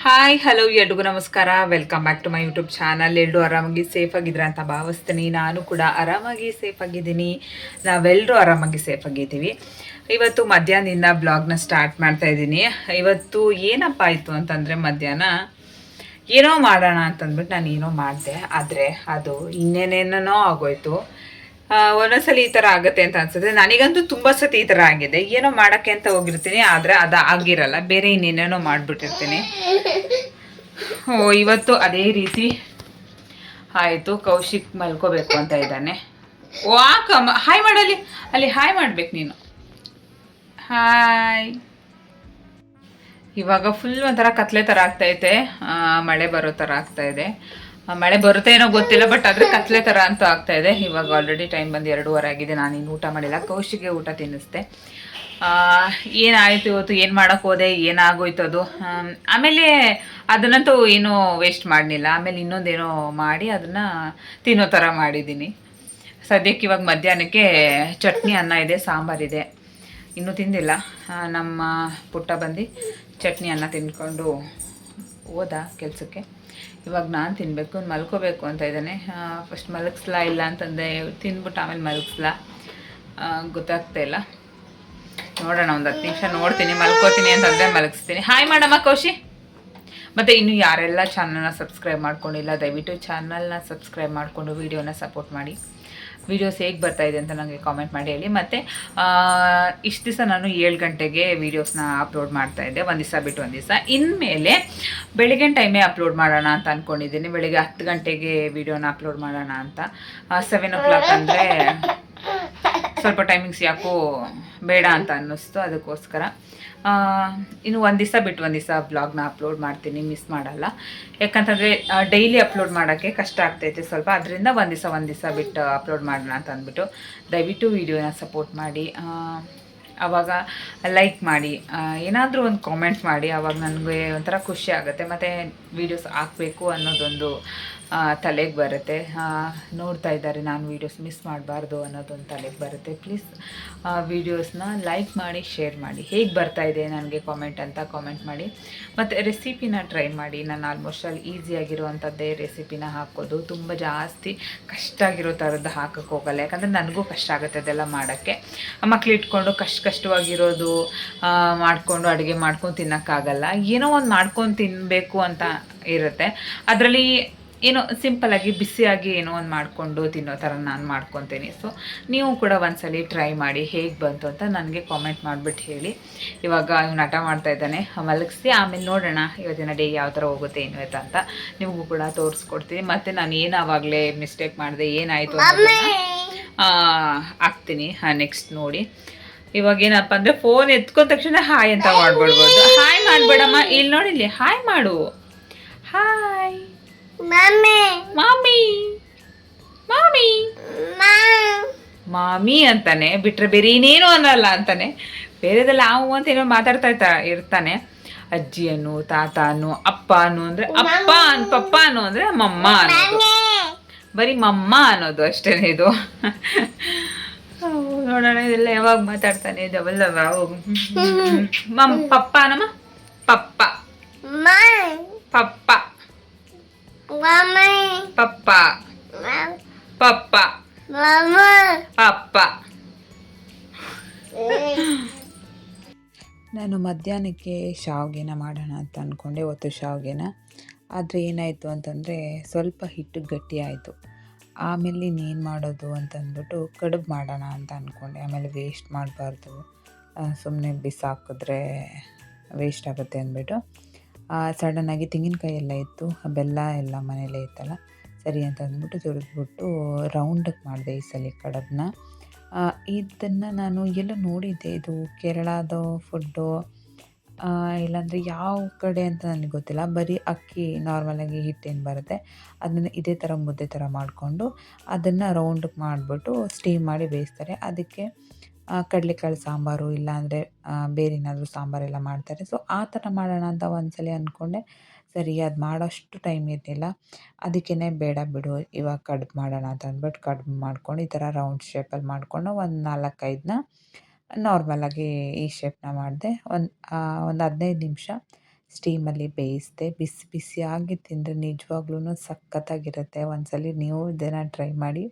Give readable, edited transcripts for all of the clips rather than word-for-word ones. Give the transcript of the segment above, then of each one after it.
Hi hello ಎಲ್ರಿಗೂ ನಮಸ್ಕಾರ. Welcome back to my YouTube channel. ಎಲ್ಲರೂ ಆರಾಮಾಗಿ ಸೇಫ್ ಆಗಿದ್ರೆ ಅಂತ ಭಾವಿಸ್ತೀನಿ. ನಾನು ಕೂಡ ಆರಾಮಾಗಿ ಸೇಫ್ ಆಗಿದ್ದೀನಿ. ನಾವೆಲ್ಲರೂ ಆರಾಮಾಗಿ ಸೇಫ್ ಆಗಿದ್ದೀವಿ. ಇವತ್ತು ಮಧ್ಯಾಹ್ನದಿಂದ ಬ್ಲಾಗ್ನ ಸ್ಟಾರ್ಟ್ ಮಾಡ್ತಾ ಇದ್ದೀನಿ. ಇವತ್ತು ಏನಪ್ಪ ಆಯಿತು ಅಂತಂದರೆ ಮಧ್ಯಾಹ್ನ ಏನೋ ಮಾಡೋಣ ಅಂತಂದ್ಬಿಟ್ಟು ನಾನು ಏನೋ ಮಾಡಿದೆ. ಆದರೆ ಅದು ಇನ್ನೇನೇನೋ ಆಗೋಯ್ತು. ಒಂದೊಂದ್ಸಲ ಈ ಥರ ಆಗುತ್ತೆ ಅಂತ ಅನ್ಸುತ್ತೆ. ನನಗಂತೂ ತುಂಬ ಸತಿ ಈ ಥರ ಆಗಿದೆ. ಏನೋ ಮಾಡೋಕ್ಕೆ ಅಂತ ಹೋಗಿರ್ತೀನಿ, ಆದರೆ ಅದು ಆಗಿರಲ್ಲ, ಬೇರೆ ಇನ್ನೇನೇನೋ ಮಾಡಿಬಿಟ್ಟಿರ್ತೀನಿ. ಇವತ್ತು ಅದೇ ರೀತಿ ಆಯಿತು. ಕೌಶಿಕ್ ಮಲ್ಕೋಬೇಕು ಅಂತ ಇದ್ದಾನೆ. ವಾಕಮ್ಮ ಹಾಯ್ ಮಾಡಲಿ, ಅಲ್ಲಿ ಹಾಯ್ ಮಾಡ್ಬೇಕು ನೀನು. ಹಾಯ್. ಇವಾಗ ಫುಲ್ ಒಂಥರ ಕತ್ಲೆ ಥರ ಆಗ್ತೈತೆ, ಮಳೆ ಬರೋ ಥರ ಆಗ್ತಾ ಇದೆ. ಮಳೆ ಬರುತ್ತೆ ಏನೋ ಗೊತ್ತಿಲ್ಲ, ಬಟ್ ಆದರೆ ಕತ್ಲೆ ಥರ ಅಂತೂ ಆಗ್ತಾ ಇದೆ. ಇವಾಗ ಆಲ್ರೆಡಿ ಟೈಮ್ ಬಂದು 2:30 ಆಗಿದೆ. ನಾನಿನ್ನು ಊಟ ಮಾಡಿಲ್ಲ. ಕೌಶಿಗೆ ಊಟ ತಿನ್ನಿಸ್ದೆ. ಏನಾಯಿತು ಇವತ್ತು, ಏನು ಮಾಡೋಕ್ಕೆ ಹೋದೆ, ಏನಾಗೋಯ್ತು ಅದು. ಆಮೇಲೆ ಅದನ್ನಂತೂ ಏನೂ ವೇಸ್ಟ್ ಮಾಡಲಿಲ್ಲ. ಆಮೇಲೆ ಇನ್ನೊಂದೇನೋ ಮಾಡಿ ಅದನ್ನು ತಿನ್ನೋ ಥರ ಮಾಡಿದ್ದೀನಿ. ಸದ್ಯಕ್ಕೆ ಇವಾಗ ಮಧ್ಯಾಹ್ನಕ್ಕೆ ಚಟ್ನಿ, ಅನ್ನ ಇದೆ, ಸಾಂಬಾರಿದೆ. ಇನ್ನೂ ತಿಂದಿಲ್ಲ. ನಮ್ಮ ಪುಟ್ಟ ಬಂದು ಚಟ್ನಿ ಅನ್ನ ತಿಂದ್ಕೊಂಡು ಹೋದ ಕೆಲಸಕ್ಕೆ. ಇವಾಗ ನಾನು ತಿನ್ನಬೇಕು, ಮಲ್ಕೋಬೇಕು ಅಂತ ಇದ್ದಾನೆ. ಫಸ್ಟ್ ಮಲಗಿಸ್ಲಾ ಇಲ್ಲ ಅಂತಂದೆ, ತಿಂದ್ಬಿಟ್ಟು ಆಮೇಲೆ ಮಲಗಿಸ್ಲಾ ಗೊತ್ತಾಗ್ತಾ ಇಲ್ಲ. ನೋಡೋಣ, ಒಂದು 10 ನಿಮಿಷ ನೋಡ್ತೀನಿ. ಮಲ್ಕೋತೀನಿ ಅಂತಂದರೆ ಮಲಗಿಸ್ತೀನಿ. ಹಾಯ್ ಮಾಡಮ್ಮ ಕೌಶಿ. ಮತ್ತು ಇನ್ನು ಯಾರೆಲ್ಲ ಚಾನಲ್ನ ಸಬ್ಸ್ಕ್ರೈಬ್ ಮಾಡ್ಕೊಂಡಿಲ್ಲ, ದಯವಿಟ್ಟು ಚಾನಲ್ನ ಸಬ್ಸ್ಕ್ರೈಬ್ ಮಾಡಿಕೊಂಡು ವೀಡಿಯೋನ ಸಪೋರ್ಟ್ ಮಾಡಿ. ವೀಡಿಯೋಸ್ ಹೇಗೆ ಬರ್ತಾಯಿದೆ ಅಂತ ನನಗೆ ಕಾಮೆಂಟ್ ಮಾಡಿ ಹೇಳಿ. ಮತ್ತು ಇಷ್ಟು ದಿವಸ ನಾನು 7 ಗಂಟೆಗೆ ವೀಡಿಯೋಸ್ನ ಅಪ್ಲೋಡ್ ಮಾಡ್ತಾಯಿದ್ದೆ, ಒಂದು ದಿವಸ ಬಿಟ್ಟು ಒಂದು ದಿವಸ. ಇನ್ಮೇಲೆ ಬೆಳಗಿನ ಟೈಮೇ ಅಪ್ಲೋಡ್ ಮಾಡೋಣ ಅಂತ ಅಂದ್ಕೊಂಡಿದ್ದೀನಿ. ಬೆಳಗ್ಗೆ 10 ಗಂಟೆಗೆ ವೀಡಿಯೋನ ಅಪ್ಲೋಡ್ ಮಾಡೋಣ ಅಂತ. 7 o'clock ಅಂದರೆ ಸ್ವಲ್ಪ ಟೈಮಿಂಗ್ಸ್ ಯಾಕೋ ಬೇಡ ಅಂತ ಅನ್ನಿಸ್ತು. ಅದಕ್ಕೋಸ್ಕರ ಇನ್ನು ಒಂದು ದಿವಸ ಬಿಟ್ಟು ಒಂದು ದಿವಸ ಬ್ಲಾಗ್ನ ಅಪ್ಲೋಡ್ ಮಾಡ್ತೀನಿ, ಮಿಸ್ ಮಾಡಲ್ಲ. ಯಾಕಂತಂದರೆ ಡೈಲಿ ಅಪ್ಲೋಡ್ ಮಾಡೋಕ್ಕೆ ಕಷ್ಟ ಆಗ್ತೈತೆ ಸ್ವಲ್ಪ. ಅದರಿಂದ ಒಂದು ದಿವಸ ಬಿಟ್ಟು ಅಪ್ಲೋಡ್ ಮಾಡೋಣ ಅಂತ ಅಂದ್ಬಿಟ್ಟು ದಯವಿಟ್ಟು ವೀಡಿಯೋನ ಸಪೋರ್ಟ್ ಮಾಡಿ. ಆವಾಗ ಲೈಕ್ ಮಾಡಿ, ಏನಾದರೂ ಒಂದು ಕಾಮೆಂಟ್ ಮಾಡಿ. ಆವಾಗ ನನಗೆ ಒಂಥರ ಖುಷಿ ಆಗುತ್ತೆ. ಮತ್ತು ವೀಡಿಯೋಸ್ ಹಾಕಬೇಕು ಅನ್ನೋದೊಂದು ತಲೆಗೆ ಬರುತ್ತೆ. ನೋಡ್ತಾ ಇದ್ದಾರೆ, ನಾನು ವೀಡಿಯೋಸ್ ಮಿಸ್ ಮಾಡಬಾರ್ದು ಅನ್ನೋದೊಂದು ತಲೆಗೆ ಬರುತ್ತೆ. ಪ್ಲೀಸ್ ವೀಡಿಯೋಸ್ನ ಲೈಕ್ ಮಾಡಿ, ಶೇರ್ ಮಾಡಿ. ಹೇಗೆ ಬರ್ತಾಯಿದೆ ನನಗೆ ಕಾಮೆಂಟ್ ಮಾಡಿ. ಮತ್ತು ರೆಸಿಪಿನ ಟ್ರೈ ಮಾಡಿ. ನಾನು ಆಲ್ಮೋಸ್ಟ್ ಅಲ್ಲಿ ಈಸಿಯಾಗಿರುವಂಥದ್ದೇ ರೆಸಿಪಿನ ಹಾಕೋದು. ತುಂಬ ಜಾಸ್ತಿ ಕಷ್ಟ ಆಗಿರೋ ಥರದ್ದು ಹಾಕೋಕ್ಕೆ ಹೋಗಲ್ಲ. ಯಾಕಂದರೆ ನನಗೂ ಕಷ್ಟ ಆಗುತ್ತೆ ಅದೆಲ್ಲ ಮಾಡೋಕ್ಕೆ. ಮಕ್ಳು ಇಟ್ಕೊಂಡು ಕಷ್ಟವಾಗಿರೋದು ಮಾಡಿಕೊಂಡು ಅಡುಗೆ ಮಾಡ್ಕೊಂಡು ತಿನ್ನೋಕ್ಕಾಗಲ್ಲ. ಏನೋ ಒಂದು ಮಾಡ್ಕೊಂಡು ತಿನ್ನಬೇಕು ಅಂತ ಇರುತ್ತೆ. ಅದರಲ್ಲಿ ಏನೋ ಸಿಂಪಲಾಗಿ ಬಿಸಿಯಾಗಿ ಏನೋ ಒಂದು ಮಾಡಿಕೊಂಡು ತಿನ್ನೋ ಥರ ನಾನು ಮಾಡ್ಕೊತೀನಿ. ಸೊ ನೀವು ಕೂಡ ಒಂದ್ಸಲಿ ಟ್ರೈ ಮಾಡಿ, ಹೇಗೆ ಬಂತು ಅಂತ ನನಗೆ ಕಾಮೆಂಟ್ ಮಾಡಿಬಿಟ್ಟು ಹೇಳಿ. ಇವಾಗ ಇವ್ನು ಹಠ ಮಾಡ್ತಾಯಿದ್ದಾನೆ, ಮಲಗಿಸಿ ಆಮೇಲೆ ನೋಡೋಣ ಇವತ್ತಿನ ಡೇ ಯಾವ ಥರ ಹೋಗುತ್ತೆ ಏನು ಅಂತ ನಿಮಗೂ ಕೂಡ ತೋರಿಸ್ಕೊಡ್ತೀನಿ. ಮತ್ತು ನಾನು ಏನು ಆವಾಗಲೇ ಮಿಸ್ಟೇಕ್ ಮಾಡಿದೆ, ಏನಾಯಿತು ಆಗ್ತೀನಿ ನೆಕ್ಸ್ಟ್ ನೋಡಿ. ಇವಾಗ ಏನಪ್ಪ ಅಂದರೆ ಫೋನ್ ಎತ್ಕೊಂಡ ತಕ್ಷಣ ಹಾಯ್ ಅಂತ ಮಾಡ್ಬಿಡ್ಬೋದು. ಹಾಯ್ ಮಾಡಬೇಡಮ್ಮ, ಇಲ್ಲಿ ನೋಡಿಲ್ಲಿ ಹಾಯ್ ಮಾಡು. ಹಾಯ್ ಮಾಮಿ ಮಾಮಿ ಮಾಮಿ ಮಾಮಿ ಅಂತಾನೆ, ಬಿಟ್ರೆ ಬೇರೆ ಏನೇನು ಅನ್ನಲ್ಲ ಅಂತಾನೆ. ಬೇರೆದೆಲ್ಲ ಅವು ಅಂತ ಏನೋ ಮಾತಾಡ್ತಾ ಇರ್ತಾನೆ. ಅಜ್ಜಿ ಅನ್ನು, ತಾತ ಅನ್ನು, ಅಪ್ಪ ಅನ್ನು ಅಂದರೆ ಅಪ್ಪ ಪಪ್ಪ ಅನ್ನು ಅಂದರೆ ಮಮ್ಮ ಅನ್ನೋದು. ಬರೀ ಮಮ್ಮ ಅನ್ನೋದು ಅಷ್ಟೇ ಇದು. ನೋಡೋಣ ಇದೆಲ್ಲ ಯಾವಾಗ ಮಾತಾಡ್ತಾನೆ ಇದೆಲ್ಲ. ಪಪ್ಪ ನಮ್ಮ ಪಪ್ಪ ಪಪ್ಪ ಪಪ್ಪ ಪಪ್ಪ ಪಪ್ಪ. ನಾನು ಮಧ್ಯಾಹ್ನಕ್ಕೆ ಶಾವಿಗೆನ ಮಾಡೋಣ ಅಂತ ಅಂದ್ಕೊಂಡೆ, ಇವತ್ತು ಶಾವಿಗೆನ. ಆದರೆ ಏನಾಯಿತು ಅಂತಂದರೆ ಸ್ವಲ್ಪ ಹಿಟ್ಟು ಗಟ್ಟಿ ಆಯಿತು. ಆಮೇಲೆ ಇನ್ನೇನು ಮಾಡೋದು ಅಂತಂದ್ಬಿಟ್ಟು ಕಡುಬು ಮಾಡೋಣ ಅಂತ ಅಂದ್ಕೊಂಡೆ. ಆಮೇಲೆ ವೇಸ್ಟ್ ಮಾಡಬಾರ್ದು, ಸುಮ್ಮನೆ ಬಿಸಾಕಿದ್ರೆ ವೇಸ್ಟ್ ಆಗುತ್ತೆ ಅಂದ್ಬಿಟ್ಟು ಸಡನ್ನಾಗಿ ತೆಂಗಿನಕಾಯಿ ಎಲ್ಲ ಇತ್ತು, ಬೆಲ್ಲ ಎಲ್ಲ ಮನೇಲೇ ಇತ್ತಲ್ಲ, ಸರಿ ಅಂತ ಅಂದ್ಬಿಟ್ಟು ತುರಿದ್ಬಿಟ್ಟು ರೌಂಡಕ್ಕೆ ಮಾಡಿದೆ ಈ ಸಲ ಕಡುಬನ್ನ. ಇದನ್ನು ನಾನು ಎಲ್ಲ ನೋಡಿದ್ದೆ, ಇದು ಕೇರಳದ ಫುಡ್ಡು ಇಲ್ಲಾಂದರೆ ಯಾವ ಕಡೆ ಅಂತ ನನಗೆ ಗೊತ್ತಿಲ್ಲ. ಬರೀ ಅಕ್ಕಿ ನಾರ್ಮಲಾಗಿ ಹಿಟ್ಟೇನು ಬರುತ್ತೆ ಅದನ್ನು ಇದೇ ಥರ ಮುದ್ದೆ ಥರ ಮಾಡಿಕೊಂಡು ಅದನ್ನು ರೌಂಡಕ್ಕೆ ಮಾಡಿಬಿಟ್ಟು ಸ್ಟೀಮ್ ಮಾಡಿ ಬೇಯಿಸ್ತಾರೆ. ಅದಕ್ಕೆ ಕಡಲೆಕಾಳು ಸಾಂಬಾರು ಇಲ್ಲಾಂದರೆ ಬೇರೆ ಏನಾದರೂ ಸಾಂಬಾರೆಲ್ಲ ಮಾಡ್ತಾರೆ. ಸೊ ಆ ಥರ ಮಾಡೋಣ ಅಂತ ಒಂದ್ಸಲ ಅಂದ್ಕೊಂಡೆ. ಸರಿ, ಅದು ಮಾಡೋಷ್ಟು ಟೈಮ್ ಇರಲಿಲ್ಲ. ಅದಕ್ಕೇ ಬೇಡ ಬಿಡು, ಇವಾಗ ಕಡುಬು ಮಾಡೋಣ ಅಂತ ಅಂದ್ಬಿಟ್ಟು ಕಡುಬು ಮಾಡ್ಕೊಂಡು ಈ ಥರ ರೌಂಡ್ ಶೇಪಲ್ಲಿ ಮಾಡಿಕೊಂಡು ಒಂದು 4-5ನ ನಾರ್ಮಲಾಗಿ ಈ ಶೇಪ್ನ ಮಾಡಿದೆ. ಒಂದು 15 ನಿಮಿಷ ಸ್ಟೀಮಲ್ಲಿ ಬೇಯಿಸಿದೆ. ಬಿಸಿ ಬಿಸಿಯಾಗಿ ತಿಂದರೆ ನಿಜವಾಗ್ಲೂ ಸಖತ್ತಾಗಿರುತ್ತೆ. ಒಂದ್ಸಲ ನೀವು ಇದನ್ನು ಟ್ರೈ ಮಾಡಿ,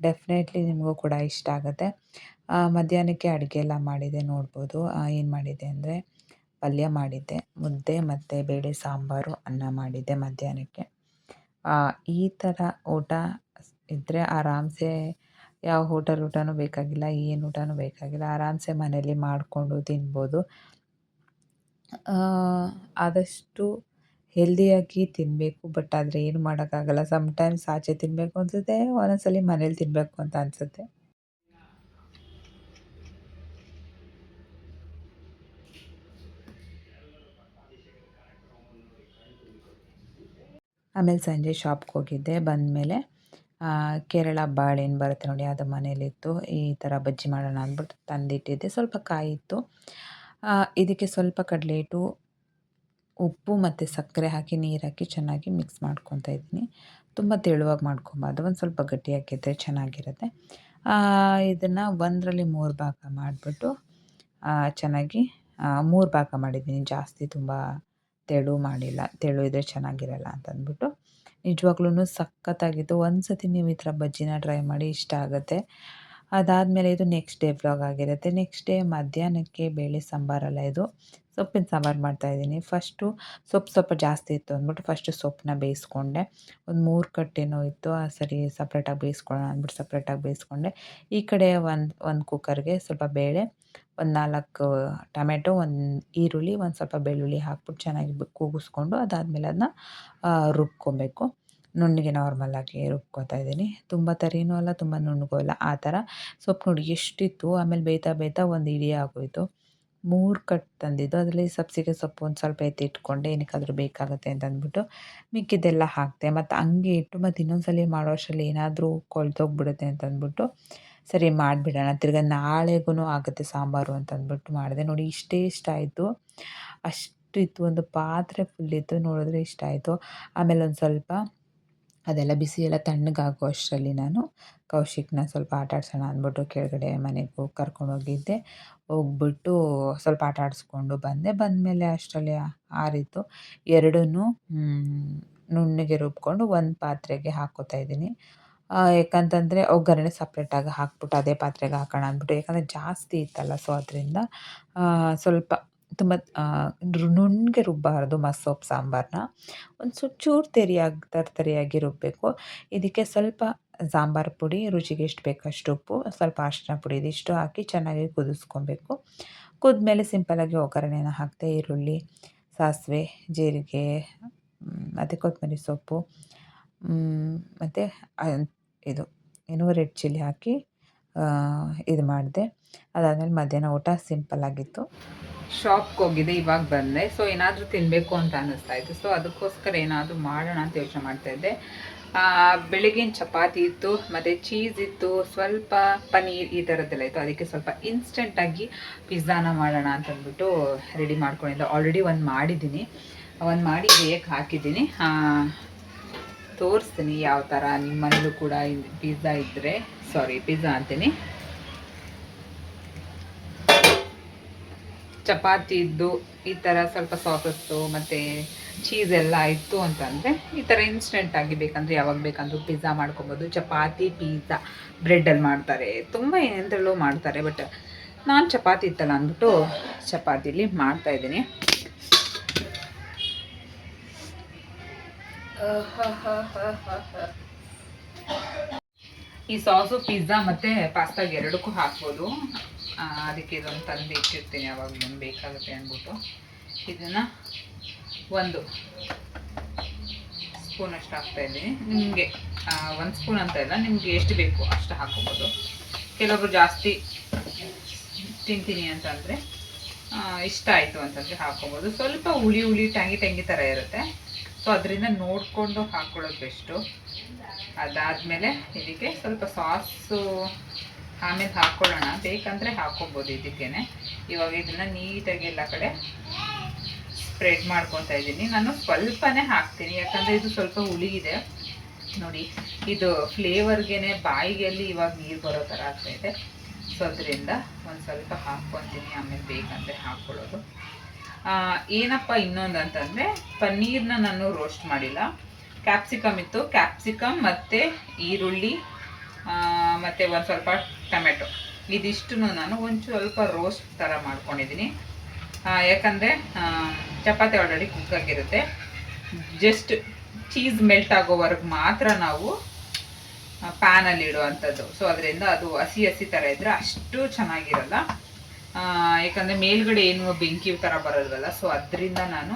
ಡೆಫಿನೆಟ್ಲಿ ನಿಮಗೂ ಕೂಡ ಇಷ್ಟ ಆಗುತ್ತೆ. ಮಧ್ಯಾಹ್ನಕ್ಕೆ ಅಡುಗೆ ಎಲ್ಲ ಮಾಡಿದೆ ನೋಡ್ಬೋದು. ಏನು ಮಾಡಿದೆ ಅಂದರೆ ಪಲ್ಯ ಮಾಡಿದ್ದೆ, ಮುದ್ದೆ ಮತ್ತು ಬೇಳೆ ಸಾಂಬಾರು, ಅನ್ನ ಮಾಡಿದ್ದೆ ಮಧ್ಯಾಹ್ನಕ್ಕೆ. ಈ ಥರ ಊಟ ಇದ್ದರೆ ಆರಾಮ್ಸೆ ಯಾವ ಹೋಟೆಲ್ ಊಟನೂ ಬೇಕಾಗಿಲ್ಲ, ಏನು ಊಟನೂ ಬೇಕಾಗಿಲ್ಲ, ಆರಾಮ್ಸೆ ಮನೇಲಿ ಮಾಡಿಕೊಂಡು ತಿನ್ಬೋದು. ಆದಷ್ಟು ಹೆಲ್ದಿಯಾಗಿ ತಿನ್ನಬೇಕು. ಬಟ್ ಆದರೆ ಏನು ಮಾಡೋಕ್ಕಾಗಲ್ಲ. ಸಮ್ಟೈಮ್ಸ್ ಆಚೆ ತಿನ್ನಬೇಕು ಅನಿಸುತ್ತೆ, ಒಂದೊಂದ್ಸಲಿ ಮನೇಲಿ ತಿನ್ನಬೇಕು ಅಂತ ಅನಿಸುತ್ತೆ. ಆಮೇಲೆ ಸಂಜೆ ಶಾಪ್ಗೆ ಹೋಗಿದ್ದೆ. ಬಂದಮೇಲೆ ಕೇರಳ ಬಾಳೆಹಣ್ಣು ಬರುತ್ತೆ ನೋಡಿ, ಅದು ಮನೇಲಿತ್ತು. ಈ ಥರ ಬಜ್ಜಿ ಮಾಡೋಣ ಅಂದ್ಬಿಟ್ಟು ತಂದಿಟ್ಟಿದ್ದೆ. ಸ್ವಲ್ಪ ಕಾಯಿ ಇತ್ತು. ಇದಕ್ಕೆ ಸ್ವಲ್ಪ ಕಡಲೆ ಹಿಟ್ಟು, ಉಪ್ಪು ಮತ್ತು ಸಕ್ಕರೆ ಹಾಕಿ, ನೀರು ಹಾಕಿ ಚೆನ್ನಾಗಿ ಮಿಕ್ಸ್ ಮಾಡ್ಕೊತಾ ಇದ್ದೀನಿ. ತುಂಬ ತೆಳುವಾಗಿ ಮಾಡ್ಕೊಬಾರ್ದು, ಒಂದು ಸ್ವಲ್ಪ ಗಟ್ಟಿಯಾಗಿದ್ದರೆ ಚೆನ್ನಾಗಿರುತ್ತೆ. ಇದನ್ನು 1ರಲ್ಲಿ 3 ಭಾಗ ಮಾಡಿಬಿಟ್ಟು ಚೆನ್ನಾಗಿ 3 ಭಾಗ ಮಾಡಿದ್ದೀನಿ. ಜಾಸ್ತಿ ತುಂಬ ತೆಳು ಮಾಡಿಲ್ಲ, ತೆಳು ಇದ್ದರೆ ಚೆನ್ನಾಗಿರಲ್ಲ ಅಂತಂದ್ಬಿಟ್ಟು. ನಿಜವಾಗ್ಲೂ ಸಖತ್ತಾಗಿತ್ತು. ಒಂದು ಸತಿ ನೀವು ಈ ಥರ ಬಜ್ಜಿನ ಟ್ರೈ ಮಾಡಿ, ಇಷ್ಟ ಆಗುತ್ತೆ. ಅದಾದಮೇಲೆ ಇದು ನೆಕ್ಸ್ಟ್ ಡೇ ವ್ಲಾಗ್ ಆಗಿರುತ್ತೆ. ನೆಕ್ಸ್ಟ್ ಡೇ ಮಧ್ಯಾಹ್ನಕ್ಕೆ ಬೇಳೆ ಸಾಂಬಾರಲ್ಲ, ಇದು ಸೊಪ್ಪಿನ ಸಾಂಬಾರು ಮಾಡ್ತಾಯಿದ್ದೀನಿ. ಫಸ್ಟು ಸೊಪ್ಪು ಸ್ವಲ್ಪ ಜಾಸ್ತಿ ಇತ್ತು ಅಂದ್ಬಿಟ್ಟು ಫಸ್ಟು ಸೊಪ್ಪನ್ನ ಬೇಯಿಸ್ಕೊಂಡೆ. ಒಂದು 3 ಕಟ್ಟೇನೋ ಇತ್ತು, ಸರಿ ಸಪ್ರೇಟಾಗಿ ಬೇಯಿಸ್ಕೊಳ್ಳೋಣ ಅಂದ್ಬಿಟ್ಟು ಸಪ್ರೇಟಾಗಿ ಬೇಯಿಸ್ಕೊಂಡೆ. ಈ ಕಡೆ ಒಂದು ಕುಕ್ಕರ್ಗೆ ಸ್ವಲ್ಪ ಬೇಳೆ, ಒಂದು 4 ಟೊಮೆಟೊ, ಒಂದು ಈರುಳ್ಳಿ, ಒಂದು ಸ್ವಲ್ಪ ಬೆಳ್ಳುಳ್ಳಿ ಹಾಕ್ಬಿಟ್ಟು ಚೆನ್ನಾಗಿ ಕೂಗಿಸ್ಕೊಂಡು ಅದಾದಮೇಲೆ ಅದನ್ನ ರುಬ್ಕೊಬೇಕು. ನುಣ್ಣಗೆ ನಾರ್ಮಲಾಗಿ ರುಬ್ಕೊತಾ ಇದ್ದೀನಿ. ತುಂಬ ತರಿನೂ ಅಲ್ಲ, ತುಂಬ ನುಣ್ಣಗೂ ಅಲ್ಲ, ಆ ಥರ. ಸೊಪ್ಪು ನೋಡಿ ಎಷ್ಟಿತ್ತು. ಆಮೇಲೆ ಬೇಯ್ತಾ ಒಂದು ಇಡೀ ಆಗೋಯಿತು. 3 ಕಟ್ ತಂದಿದ್ದು, ಅದರಲ್ಲಿ ಸಬ್ಸಿಗೆ ಸೊಪ್ಪು ಒಂದು ಸ್ವಲ್ಪ ಎತ್ತಿಟ್ಕೊಂಡೆ, ಏನಕ್ಕಾದರೂ ಬೇಕಾಗುತ್ತೆ ಅಂತ ಅಂದ್ಬಿಟ್ಟು ಮಿಕ್ಕಿದ್ದೆಲ್ಲ ಹಾಕಿದೆ. ಮತ್ತು ಹಂಗೆ ಇಟ್ಟು ಮತ್ತು ಇನ್ನೊಂದು ಸಲ ಮಾಡೋ ಅಷ್ಟರಲ್ಲಿ ಏನಾದರೂ ಕೊಳ್ತೋಗ್ಬಿಡುತ್ತೆ ಅಂತ ಅಂದ್ಬಿಟ್ಟು ಸರಿ ಮಾಡಿಬಿಡೋಣ, ತಿರ್ಗಿ ನಾಳೆಗೂ ಆಗುತ್ತೆ ಸಾಂಬಾರು ಅಂತ ಅಂದ್ಬಿಟ್ಟು ಮಾಡಿದೆ. ನೋಡಿ ಇಷ್ಟೇ ಇಷ್ಟ ಆಯಿತು. ಅಷ್ಟು ಇತ್ತು, ಒಂದು ಪಾತ್ರೆ ಫುಲ್ ಇತ್ತು. ನೋಡಿದ್ರೆ ಇಷ್ಟ ಆಯಿತು. ಆಮೇಲೆ ಒಂದು ಸ್ವಲ್ಪ ಅದೆಲ್ಲ ಬಿಸಿ ಎಲ್ಲ ತಣ್ಣಗಾಗೋ ಅಷ್ಟರಲ್ಲಿ ನಾನು ಕೌಶಿಕ್ನ ಸ್ವಲ್ಪ ಆಟ ಆಡ್ಸೋಣ ಅಂದ್ಬಿಟ್ಟು ಕೆಳಗಡೆ ಮನೆಗೆ ಕರ್ಕೊಂಡೋಗಿದ್ದೆ. ಹೋಗ್ಬಿಟ್ಟು ಸ್ವಲ್ಪ ಆಟ ಆಡಿಸ್ಕೊಂಡು ಬಂದೆ. ಬಂದಮೇಲೆ ಅಷ್ಟರಲ್ಲಿ ಆರಿತ್ತು. ಎರಡನ್ನೂ ನುಣ್ಣಗೆ ರುಬ್ಕೊಂಡು ಒಂದು ಪಾತ್ರೆಗೆ ಹಾಕ್ಕೋತಾ ಇದ್ದೀನಿ. ಯಾಕಂತಂದರೆ ಒಗ್ಗರಣೆ ಸಪ್ರೇಟಾಗಿ ಹಾಕ್ಬಿಟ್ಟು ಅದೇ ಪಾತ್ರೆಗೆ ಹಾಕೋಣ ಅಂದ್ಬಿಟ್ಟು, ಯಾಕಂದರೆ ಜಾಸ್ತಿ ಇತ್ತಲ್ಲ, ಸೊ ಅದರಿಂದ ಸ್ವಲ್ಪ ತುಂಬ ನುಣ್ಣಗೆ ರುಬ್ಬಬಾರ್ದು ಸೊಪ್ಪು ಸಾಂಬಾರನ್ನ. ಒಂದು ಚೂರು ತರಿತರಿಯಾಗಿ ರುಬ್ಬಬೇಕು. ಇದಕ್ಕೆ ಸ್ವಲ್ಪ ಸಾಂಬಾರು ಪುಡಿ, ರುಚಿಗೆ ಎಷ್ಟು ಬೇಕೋ ಅಷ್ಟು ಉಪ್ಪು, ಸ್ವಲ್ಪ ಅರಿಶಿನ ಪುಡಿ, ಇದಿಷ್ಟು ಹಾಕಿ ಚೆನ್ನಾಗಿ ಕುದಿಸ್ಕೊಬೇಕು. ಕುದ್ಮೇಲೆ ಸಿಂಪಲ್ಲಾಗಿ ಒಗ್ಗರಣೆನ ಹಾಕಿದೆ. ಈರುಳ್ಳಿ, ಸಾಸಿವೆ, ಜೀರಿಗೆ ಮತ್ತು ಕೊತ್ತಂಬರಿ ಸೊಪ್ಪು ಮತ್ತು ಇದು ರೆಡ್ ಚಿಲ್ಲಿ ಹಾಕಿ ಇದು ಮಾಡಿದೆ. ಅದಾದಮೇಲೆ ಮಧ್ಯಾಹ್ನ ಊಟ ಸಿಂಪಲ್ಲಾಗಿತ್ತು. ಶಾಪ್ಗೆ ಹೋಗಿದ್ದೆ, ಇವಾಗ ಬಂದೆ. ಸೊ ಏನಾದರೂ ತಿನ್ನಬೇಕು ಅಂತ ಅನ್ನಿಸ್ತಾ ಇತ್ತು. ಸೊ ಅದಕ್ಕೋಸ್ಕರ ಏನಾದರೂ ಮಾಡೋಣ ಅಂತ ಯೋಚನೆ ಮಾಡ್ತಾಯಿದ್ದೆ. ಬೆಳಗಿನ ಚಪಾತಿ ಇತ್ತು, ಮತ್ತು ಚೀಸ್ ಇತ್ತು, ಸ್ವಲ್ಪ ಪನ್ನೀರ್ ಈ ಥರದ್ದೆಲ್ಲ ಇತ್ತು. ಅದಕ್ಕೆ ಸ್ವಲ್ಪ ಇನ್ಸ್ಟೆಂಟಾಗಿ ಪಿಜ್ಜಾನ ಮಾಡೋಣ ಅಂತಂದ್ಬಿಟ್ಟು ರೆಡಿ ಮಾಡ್ಕೊಂಡಿದ್ದೆ. ಆಲ್ರೆಡಿ ಒಂದು ಮಾಡಿದ್ದೀನಿ, ಒಂದು ಮಾಡಿ ಬೇಯಕ್ಕೆ ಹಾಕಿದ್ದೀನಿ. ತೋರಿಸ್ತೀನಿ ಯಾವ ಥರ ನಿಮ್ಮ ಮನೇಲೂ ಕೂಡ ಪಿಜ್ಜಾ ಅಂತೀನಿ, ಚಪಾತಿ ಇದ್ದು ಈ ಥರ ಸ್ವಲ್ಪ ಸಾಸಸ್ಸು ಮತ್ತು ಚೀಸೆಲ್ಲ ಇತ್ತು ಅಂತಂದರೆ ಈ ಥರ ಇನ್ಸ್ಟೆಂಟಾಗಿ ಬೇಕಂದರೆ ಯಾವಾಗ ಬೇಕಂದ್ರೂ ಪಿಜ್ಜಾ ಮಾಡ್ಕೊಬೋದು. ಚಪಾತಿ ಪಿಜ್ಜಾ ಬ್ರೆಡ್ಡಲ್ಲಿ ಮಾಡ್ತಾರೆ, ತುಂಬ ಏನಂತೇಳೋ ಮಾಡ್ತಾರೆ. ಬಟ್ ನಾನು ಚಪಾತಿ ಇತ್ತಲ್ಲ ಅಂದ್ಬಿಟ್ಟು ಚಪಾತಿಲಿ ಮಾಡ್ತಾಯಿದ್ದೀನಿ. ಈ ಸಾಸು ಪಿಜ್ಜಾ ಮತ್ತು ಪಾಸ್ತಾಗೆ ಎರಡಕ್ಕೂ ಹಾಕ್ಬೋದು. ಅದಕ್ಕೆ ಇದೊಂದು ತಂದು ಇಟ್ಟಿರ್ತೀನಿ, ಯಾವಾಗ ನಮ್ಗೆ ಬೇಕಾಗುತ್ತೆ ಅಂದ್ಬಿಟ್ಟು. ಇದನ್ನು 1 ಸ್ಪೂನಷ್ಟು ಹಾಕ್ತಾಯಿದ್ದೀನಿ. ನಿಮಗೆ 1 ಸ್ಪೂನ್ ಅಂತ ಇಲ್ಲ, ನಿಮಗೆ ಎಷ್ಟು ಬೇಕು ಅಷ್ಟು ಹಾಕ್ಕೊಬೋದು. ಕೆಲವೊಬ್ರು ಜಾಸ್ತಿ ತಿಂತೀನಿ ಅಂತಂದರೆ, ಇಷ್ಟ ಆಯಿತು ಅಂತಂದರೆ ಹಾಕ್ಕೊಬೋದು. ಸ್ವಲ್ಪ ಹುಳಿ ಟ್ಯಾಂಗಿ ಥರ ಇರುತ್ತೆ, ಸೊ ಅದರಿಂದ ನೋಡಿಕೊಂಡು ಹಾಕ್ಕೊಳ್ಳೋದು ಬೆಸ್ಟು. ಅದಾದಮೇಲೆ ಇದಕ್ಕೆ ಸ್ವಲ್ಪ ಸಾಸು ಆಮೇಲೆ ಹಾಕ್ಕೊಳ್ಳೋಣ, ಬೇಕಂದರೆ ಹಾಕ್ಕೊಬೋದು ಇದಕ್ಕೇನೆ. ಇವಾಗ ಇದನ್ನು ನೀಟಾಗಿ ಎಲ್ಲ ಕಡೆ ಸ್ಪ್ರೆಡ್ ಮಾಡ್ಕೊತಾ ಇದ್ದೀನಿ. ನಾನು ಸ್ವಲ್ಪನೇ ಹಾಕ್ತೀನಿ, ಯಾಕಂದರೆ ಇದು ಸ್ವಲ್ಪ ಹುಳಿ ಇದೆ ನೋಡಿ. ಇದು ಫ್ಲೇವರ್ಗೆ ಬಾಯಿಗೆಲ್ಲಿ ಇವಾಗ ನೀರು ಬರೋ ಥರ ಆಗ್ತಾಯಿದೆ. ಸೊ ಅದರಿಂದ ಒಂದು ಸ್ವಲ್ಪ ಹಾಕ್ಕೊತೀನಿ, ಆಮೇಲೆ ಬೇಕಂದರೆ ಹಾಕ್ಕೊಳ್ಳೋದು. ಏನಪ್ಪ ಇನ್ನೊಂದು ಅಂತಂದರೆ ಪನ್ನೀರ್ನ ನಾನು ರೋಸ್ಟ್ ಮಾಡಿಲ್ಲ. ಕ್ಯಾಪ್ಸಿಕಮ್ ಇತ್ತು, ಕ್ಯಾಪ್ಸಿಕಮ್ ಮತ್ತು ಈರುಳ್ಳಿ ಮತ್ತು ಒಂದು ಸ್ವಲ್ಪ ಟೊಮೆಟೊ, ಇದಿಷ್ಟು ನಾನು ಒಂದು ಸ್ವಲ್ಪ ರೋಸ್ಟ್ ಥರ ಮಾಡ್ಕೊಂಡಿದ್ದೀನಿ. ಯಾಕಂದರೆ ಚಪಾತಿ ಆಲ್ರೆಡಿ ಕುಕ್ ಆಗಿರುತ್ತೆ, ಜಸ್ಟ್ ಚೀಸ್ ಮೆಲ್ಟ್ ಆಗೋವರೆಗೆ ಮಾತ್ರ ನಾವು ಪ್ಯಾನಲ್ಲಿ ಇಡುವಂಥದ್ದು. ಸೊ ಅದರಿಂದ ಅದು ಹಸಿ ಹಸಿ ಥರ ಇದ್ದರೆ ಅಷ್ಟು ಚೆನ್ನಾಗಿರಲ್ಲ. ಯಾಕಂದರೆ ಮೇಲ್ಗಡೆ ಏನು ಬೆಂಕಿ ಥರ ಬರೋದಲ್ಲ. ಸೊ ಅದರಿಂದ ನಾನು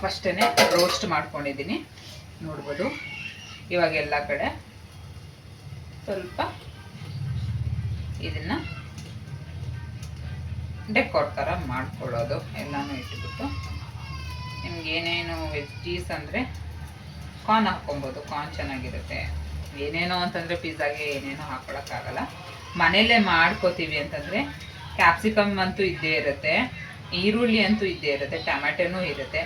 ಫಸ್ಟೇ ರೋಸ್ಟ್ ಮಾಡ್ಕೊಂಡಿದ್ದೀನಿ. ನೋಡ್ಬೋದು ಇವಾಗ ಎಲ್ಲ ಕಡೆ ಸ್ವಲ್ಪ ಇದನ್ನು ಡೆಕೋರ್ ಥರ ಮಾಡ್ಕೊಳ್ಳೋದು, ಎಲ್ಲನೂ ಇಟ್ಬಿಟ್ಟು. ನಿಮ್ಗೆ ಏನೇನು ವೆಜ್ಜೀಸ್ ಅಂದರೆ ಕಾರ್ನ್ ಹಾಕ್ಕೊಬೋದು, ಕಾರ್ನ್ ಚೆನ್ನಾಗಿರುತ್ತೆ. ಏನೇನೋ ಅಂತಂದರೆ ಪಿಜ್ಜಾಗೆ ಏನೇನೋ ಹಾಕ್ಕೊಳಕ್ಕಾಗಲ್ಲ. ಮನೆಯಲ್ಲೇ ಮಾಡ್ಕೋತೀವಿ ಅಂತಂದರೆ ಕ್ಯಾಪ್ಸಿಕಮ್ ಅಂತೂ ಇದ್ದೇ ಇರುತ್ತೆ, ಈರುಳ್ಳಿ ಅಂತೂ ಇದ್ದೇ ಇರುತ್ತೆ, ಟೊಮೆಟೊನೂ ಇರುತ್ತೆ.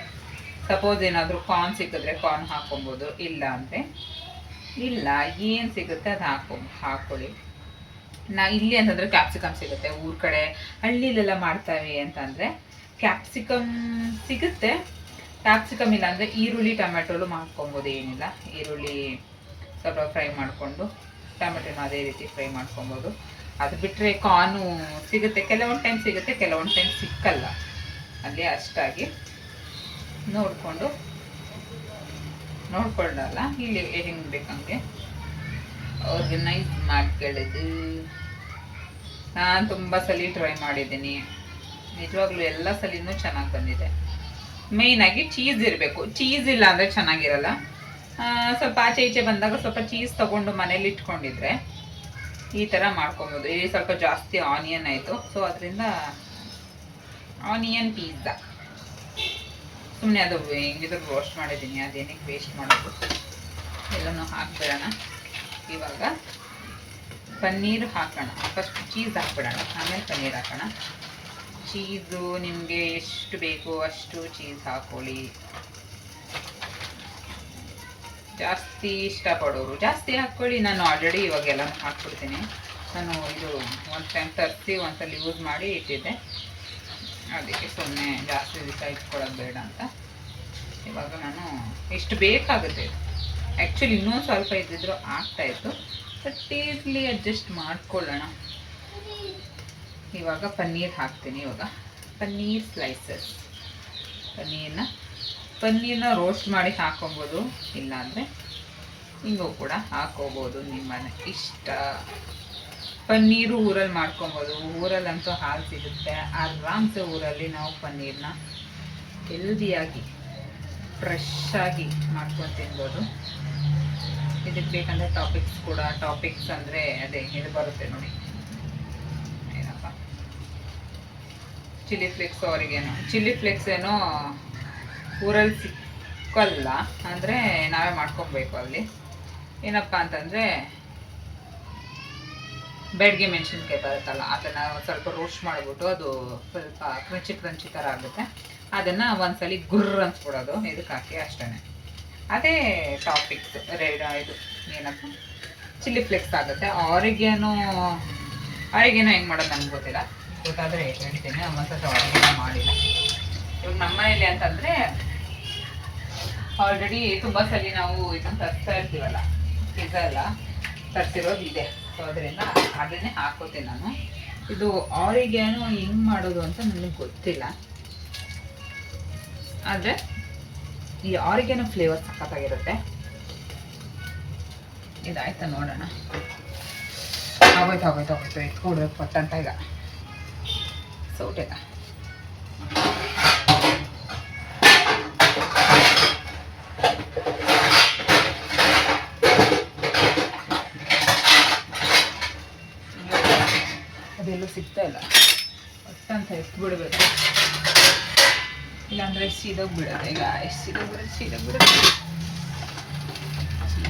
ಸಪೋಸ್ ಏನಾದರೂ ಕಾರ್ನ್ ಸಿಕ್ಕಿದ್ರೆ ಕಾರ್ನ್ ಹಾಕ್ಕೊಬೋದು, ಇಲ್ಲ ಅಂದರೆ ಇಲ್ಲ, ಏನು ಸಿಗುತ್ತೆ ಅದು ಹಾಕ್ಕೊಳ್ಳಿ. ಇಲ್ಲಿ ಅಂತಂದರೆ ಕ್ಯಾಪ್ಸಿಕಮ್ ಸಿಗುತ್ತೆ. ಊರ ಕಡೆ ಹಳ್ಳಿಲೆಲ್ಲ ಮಾಡ್ತಾವೆ ಅಂತಂದರೆ ಕ್ಯಾಪ್ಸಿಕಮ್ ಸಿಗುತ್ತೆ. ಕ್ಯಾಪ್ಸಿಕಮ್ ಇಲ್ಲ ಅಂದರೆ ಈರುಳ್ಳಿ ಟೊಮೆಟೊಲು ಮಾಡ್ಕೊಬೋದು, ಏನಿಲ್ಲ. ಈರುಳ್ಳಿ ಸ್ವಲ್ಪ ಫ್ರೈ ಮಾಡಿಕೊಂಡು ಟೊಮೆಟೊನ ಅದೇ ರೀತಿ ಫ್ರೈ ಮಾಡ್ಕೊಬೋದು. ಅದು ಬಿಟ್ಟರೆ ಕಾರ್ನು ಸಿಗುತ್ತೆ, ಕೆಲವೊಂದು ಟೈಮ್ ಸಿಗುತ್ತೆ, ಕೆಲವೊಂದು ಟೈಮ್ ಸಿಕ್ಕಲ್ಲ. ಅಲ್ಲಿ ಅಷ್ಟಾಗಿ ನೋಡ್ಕೊಳ್ಳಲ್ಲ. ಇಲ್ಲಿ ಹೆಂಗೆ ಬೇಕಂಗೆ ಆರ್ಗನೈಸ್ ಮಾಡ್ಕೊಳ್ಳೋದು. ನಾನು ತುಂಬ ಸಲ ಟ್ರೈ ಮಾಡಿದ್ದೀನಿ, ನಿಜವಾಗ್ಲೂ ಎಲ್ಲ ಸಲಿನೂ ಚೆನ್ನಾಗಿ ಬಂದಿದೆ. ಮೇಯ್ನಾಗಿ ಚೀಸ್ ಇರಬೇಕು, ಚೀಸ್ ಇಲ್ಲ ಅಂದರೆ ಚೆನ್ನಾಗಿರಲ್ಲ. ಸ್ವಲ್ಪ ಆಚೆ ಈಚೆ ಬಂದಾಗ ಸ್ವಲ್ಪ ಚೀಸ್ ತೊಗೊಂಡು ಮನೇಲಿ ಇಟ್ಕೊಂಡಿದ್ರೆ ಈ ಥರ ಮಾಡ್ಕೊಬೋದು. ಇಲ್ಲಿ ಸ್ವಲ್ಪ ಜಾಸ್ತಿ ಆನಿಯನ್ ಆಯಿತು, ಸೊ ಅದರಿಂದ ಆನಿಯನ್ ಪಿಜ್ಜಾ ಸುಮ್ಮನೆ ಅದು ಹೆಂಗಿದ್ರು ರೋಸ್ಟ್ ಮಾಡಿದ್ದೀನಿ, ಅದೇನಕ್ಕೆ ವೇಸ್ಟ್ ಮಾಡೋದು. ಎಲ್ಲನೂ ಹಾಕ್ಬಿಡೋಣ. ಇವಾಗ ಪನ್ನೀರು ಹಾಕೋಣ. ಫಸ್ಟ್ ಚೀಸ್ ಹಾಕ್ಬಿಡೋಣ, ಆಮೇಲೆ ಪನ್ನೀರ್ ಹಾಕೋಣ. ಚೀಸು ನಿಮಗೆ ಎಷ್ಟು ಬೇಕು ಅಷ್ಟು ಚೀಸ್ ಹಾಕ್ಕೊಳ್ಳಿ. ಜಾಸ್ತಿ ಇಷ್ಟಪಡೋರು ಜಾಸ್ತಿ ಹಾಕ್ಕೊಳ್ಳಿ. ನಾನು ಆಲ್ರೆಡಿ ಇವಾಗೆಲ್ಲ ಹಾಕ್ಬಿಡ್ತೀನಿ. ನಾನು ಇದು ಒಂದು ಟೈಮ್ ತರಿಸಿ ಒಂದ್ಸಲ ಯೂಸ್ ಮಾಡಿ ಇಟ್ಟಿದ್ದೆ, ಅದಕ್ಕೆ ಸುಮ್ಮನೆ ಜಾಸ್ತಿ ದಿವಸ ಇಟ್ಕೊಳ್ಳೋದು ಬೇಡ ಅಂತ ಇವಾಗ ನಾನು ಎಷ್ಟು ಬೇಕಾಗುತ್ತೆ. ಆ್ಯಕ್ಚುಲಿ ಇನ್ನೂ ಸ್ವಲ್ಪ ಇದ್ದಿದ್ರು ಆಗ್ತಾಯಿತ್ತು, ಬಟ್ ಈಸ್ಲಿ ಅಡ್ಜಸ್ಟ್ ಮಾಡ್ಕೊಳ್ಳೋಣ. ಇವಾಗ ಪನ್ನೀರ್ ಹಾಕ್ತೀನಿ. ಇವಾಗ ಪನ್ನೀರ್ ಸ್ಲೈಸಸ್, ಪನ್ನೀರ್ನ ರೋಸ್ಟ್ ಮಾಡಿ ಹಾಕೊಬೋದು, ಇಲ್ಲಾಂದರೆ ಹಿಂಗೂ ಕೂಡ ಹಾಕೋಬೋದು, ನಿಮ್ಮನೆ ಇಷ್ಟ. ಪನ್ನೀರು ಊರಲ್ಲಿ ಮಾಡ್ಕೊಬೋದು. ಊರಲ್ಲಂತೂ ಹಾಲು ಸಿಗುತ್ತೆ, ಆರಾಮ್ಸೆ ಊರಲ್ಲಿ ನಾವು ಪನ್ನೀರ್ನ ಹೆಲ್ದಿಯಾಗಿ ಫ್ರೆಶ್ ಆಗಿ ಮಾಡ್ಕೊಂಡು ತಿನ್ಬೋದು. ಇದಕ್ಕೆ ಬೇಕಂದರೆ ಟಾಪಿಕ್ಸ್ ಅಂದರೆ ಅದೇ ಇದು ಬರುತ್ತೆ ನೋಡಿ, ಏನಪ್ಪ, ಚಿಲ್ಲಿ ಫ್ಲೇಕ್ಸ್ ಏನೋ ಊರಲ್ಲಿ ಸಿಕ್ಕಲ್ಲ, ಅಂದರೆ ನಾವೇ ಮಾಡ್ಕೊಬೇಕು. ಅಲ್ಲಿ ಏನಪ್ಪ ಅಂತಂದರೆ ಬೆಡ್ಗೆ ಮೆಣಸಿನ್ಕಾಯಿ ಬರುತ್ತಲ್ಲ, ಅದನ್ನು ಸ್ವಲ್ಪ ರೋಸ್ಟ್ ಮಾಡಿಬಿಟ್ಟು ಅದು ಸ್ವಲ್ಪ ಕ್ರಂಚಿ ಥರ ಆಗುತ್ತೆ. ಅದನ್ನು ಒಂದ್ಸಲಿ ಗುರ್ರ್ ಅನ್ಸ್ಬಿಡೋದು, ಇದಕ್ಕೆ ಹಾಕಿ ಅಷ್ಟೇ. ಅದೇ ಟಾಪಿಕ್ಸ್ ಇದು ಏನಪ್ಪ ಚಿಲ್ಲಿ ಫ್ಲೇಕ್ಸ್ ಆಗುತ್ತೆ. ಆರಿಗೇನೋ ಹೆಂಗೆ ಮಾಡೋದು ನನಗೆ ಗೊತ್ತಿಲ್ಲ, ಗೊತ್ತಾದರೆ ಹೇಳ್ತೀನಿ. ಒಂದ್ಸತಿ ಆರಿಗೇನೋ ಮಾಡಿಲ್ಲ. ಇವಾಗ ನಮ್ಮ ಮನೇಲಿ ಅಂತಂದರೆ ಆಲ್ರೆಡಿ ತುಂಬ ಸಲ ನಾವು ಇದನ್ನು ತರಿಸ್ತಾ ಇರ್ತೀವಲ್ಲ, ಪಿಜ್ಜಾ ಎಲ್ಲ ತರಿಸಿರೋದು ಇದೆ. ಸೊ ಅದರಿಂದ ಅದನ್ನೇ ಹಾಕೋತೀನಿ ನಾನು. ಇದು ಆರಿಗೇನೋ ಹೆಂಗೆ ಮಾಡೋದು ಅಂತ ನನಗೆ ಗೊತ್ತಿಲ್ಲ, ಆದರೆ ಈ ಆರಿಗೇನೋ ಫ್ಲೇವರ್ ಸಖತ್ತಾಗಿರುತ್ತೆ. ಇದಾಯ್ತಾ ನೋಡೋಣ. ಆಗೋಯ್ತು ಇಟ್ಕೊಡ್ಬೇಕು ಪಟ್ಟಂತ. ಈಗ ಸೌಟೆಲ್ಲ ಅದೆಲ್ಲೂ ಸಿಗ್ತಾ ಇಲ್ಲ, ಪಟ್ಟಂತ ಎತ್ಬಿಡ್ಬೇಕು, ಇಲ್ಲಾಂದರೆ ಸೀದೋಗ್ಬಿಡೋದು. ಈಗ ಸೀದೋಗ್ಬಿಡುತ್ತೆ.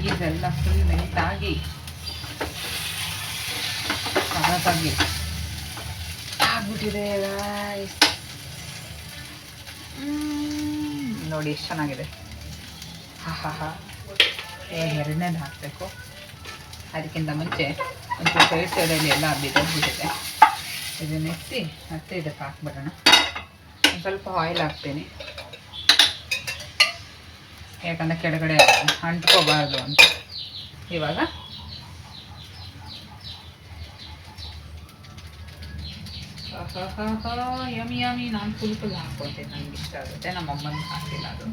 ಚೀಸೆಲ್ಲ ಫುಲ್ ಮೆಲ್ಟಾಗಿ ಸಖತ್ತಾಗಿ ಆಗ್ಬಿಟ್ಟಿದೆ ನೋಡಿ, ಎಷ್ಟು ಚೆನ್ನಾಗಿದೆ. ಎರಡನೇದು ಹಾಕಬೇಕು. ಅದಕ್ಕಿಂತ ಮುಂಚೆ ಒಂಚೂರು ಸೈಡಲ್ಲಿ ಎಲ್ಲ ಬಿದ್ದೋಗ್ಬಿಟ್ಟಿದೆ. ಇದನ್ನ ಎತ್ತಿ ಮತ್ತೆ ಇದಕ್ಕೆ ಹಾಕ್ಬಿಡೋಣ. ಸ್ವಲ್ಪ ಆಯಿಲ್ ಹಾಕ್ತೀನಿ, ಯಾಕಂದರೆ ಕೆಳಗಡೆ ಅಂಟ್ಕೋಬಾರ್ದು ಅಂತ. ಇವಾಗ ಯಮಿ ಯಮಿ. ನಾನು ಫುಲ್ ಹಾಕ್ಕೊತೀನಿ, ನನಗೆ ಇಷ್ಟ ಆಗುತ್ತೆ. ನಮ್ಮ ಅಮ್ಮನಿಗೆ ಹಾಕಿಲ್ಲ ಅದು,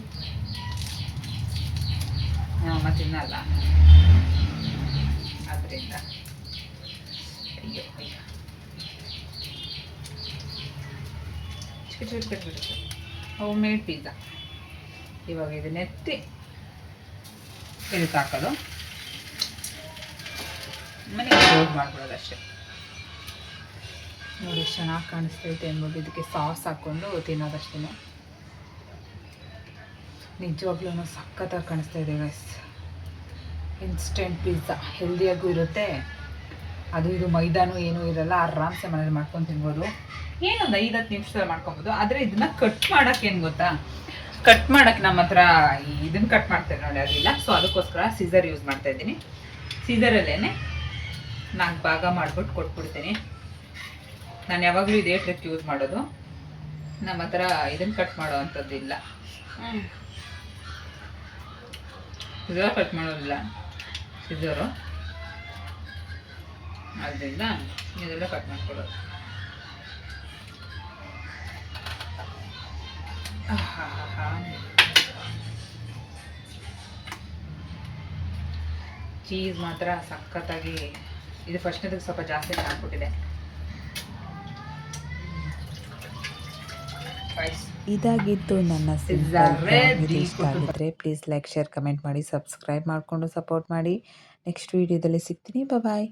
ನಮ್ಮಮ್ಮ ತಿನ್ನಲ್ಲ ಅದರಿಂದ. ಅಯ್ಯೋ ಅಯ್ಯೋ, ಚಿಕ್ಕ ಹೋಮ್ ಮೇಡ್ ಪಿಜ್ಜಾ. ಇವಾಗ ಇದನ್ನ ಎತ್ತಿ ಇದಕ್ಕೆ ಹಾಕೋದು, ಮನೆಗೆ ಕ್ಲೋಸ್ ಮಾಡ್ಬಿಡೋದು ಅಷ್ಟೇ. ನೋಡಿ ಎಷ್ಟು ಚೆನ್ನಾಗಿ ಕಾಣಿಸ್ತೈತೆ ಅಂದ್ಬಿಟ್ಟು ಇದಕ್ಕೆ ಸಾಸ್ ಹಾಕ್ಕೊಂಡು ತಿನ್ನೋದಷ್ಟೇ. ನಿಜವಾಗ್ಲೂ ಸಖತ್ತಾಗಿ ಕಾಣಿಸ್ತಾ ಇದೆ ಗೈಸ್. ಇನ್ಸ್ಟೆಂಟ್ ಪಿಜ್ಜಾ, ಹೆಲ್ದಿಯಾಗೂ ಇರುತ್ತೆ, ಅದು ಇದು ಮೈದಾನು ಏನೂ ಇರಲ್ಲ, ಆರಾಮ್ಸೆ ಮನೇಲಿ ಮಾಡ್ಕೊಂಡು ತಿನ್ಬೋದು. ಏನೊಂದು 5-10 ನಿಮಿಷದಲ್ಲಿ ಮಾಡ್ಕೊಬೋದು. ಆದರೆ ಇದನ್ನ ಕಟ್ ಮಾಡೋಕ್ಕೆ ಏನು ಗೊತ್ತಾ, ಕಟ್ ಮಾಡೋಕ್ಕೆ ನಮ್ಮ ಹತ್ರ ಇದನ್ನು ಕಟ್ ಮಾಡ್ತೇವೆ ನೋಡಿ, ಅದಿಲ್ಲ. ಸೊ ಅದಕ್ಕೋಸ್ಕರ ಸೀಸರ್ ಯೂಸ್ ಮಾಡ್ತಾ ಇದ್ದೀನಿ. ಸೀಸರಲ್ಲೇ 4 ಭಾಗ ಮಾಡಿಬಿಟ್ಟು ಕೊಟ್ಬಿಡ್ತೀನಿ. ನಾನು ಯಾವಾಗಲೂ ಇದೇ ಟ್ರಿಕ್ ಯೂಸ್ ಮಾಡೋದು, ನಮ್ಮ ಹತ್ರ ಇದನ್ನು ಕಟ್ ಮಾಡೋ ಅಂಥದ್ದಿಲ್ಲ. ಇದೆಲ್ಲ ಕಟ್ ಮಾಡೋದಿಲ್ಲ ಸಿಜರು, ಅದರಿಂದ ಇದೆಲ್ಲ ಕಟ್ ಮಾಡ್ಕೊಳ್ಳೋದು. ಚೀಸ್ ಮಾತ್ರ ಸಖತ್ತಾಗಿ, ಇದು ಫಸ್ಟ್ನೇದಕ್ಕೆ ಸ್ವಲ್ಪ ಜಾಸ್ತಿ ಹಾಕ್ಬಿಟ್ಟಿದೆ. ಇದಾಗಿತ್ತು ನನ್ನ ಸಿಂಪಲ್. ಇಷ್ಟ ಆಗಿದ್ರೆ ಪ್ಲೀಸ್ ಲೈಕ್, ಶೇರ್, ಕಮೆಂಟ್ ಮಾಡಿ, ಸಬ್ಸ್ಕ್ರೈಬ್ ಮಾಡಿಕೊಂಡು ಸಪೋರ್ಟ್ ಮಾಡಿ. ನೆಕ್ಸ್ಟ್ ವಿಡಿಯೋದಲ್ಲಿ ಸಿಗ್ತೀನಿ. ಬಾಯ್.